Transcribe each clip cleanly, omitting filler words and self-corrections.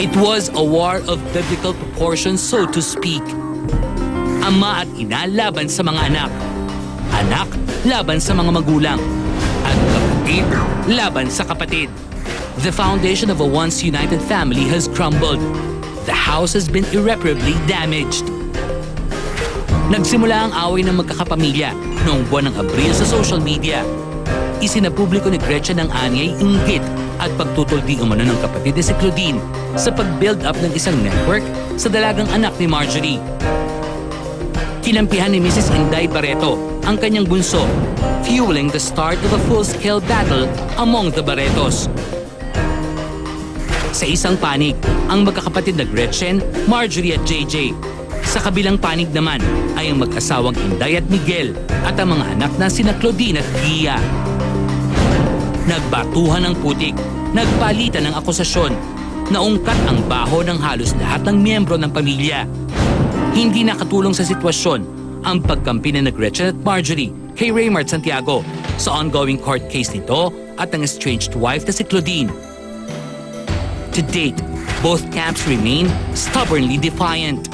It was a war of biblical proportions, so to speak. Ama at ina laban sa mga anak. Anak laban sa mga magulang. At kapatid laban sa kapatid. The foundation of a once united family has crumbled. The house has been irreparably damaged. Nagsimula ang away ng magkakapamilya noong buwan ng Abril sa social media. Isinapubliko ni Gretchen ang anyay inggit at pagtutuldi umano ng kapatid ni si Claudine sa pag-build up ng isang network sa dalagang anak ni Marjorie. Kinampihan ni Mrs. Inday Barreto ang kanyang bunso, fueling the start of a full-scale battle among the Barretos. Sa isang panig, ang magkakapatid na Gretchen, Marjorie at JJ. Sa kabilang panig naman ay ang mag-asawang Inday at Miguel at ang mga anak na sina Claudine at Gia. Nagbatuhan ng putik, nagpalitan ng akusasyon, naungkat ang baho ng halos lahat ng miyembro ng pamilya. Hindi nakatulong sa sitwasyon ang pagkampi na Gretchen at Marjorie kay Raymart Santiago sa ongoing court case nito at ang estranged wife na si Claudine. To date, both camps remain stubbornly defiant.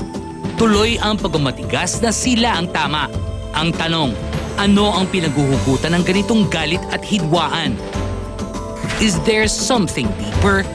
Tuloy ang pagmamatigas na sila ang tama. Ang tanong, ano ang pinaghuhugutan ng ganitong galit at hidwaan? Is there something deeper?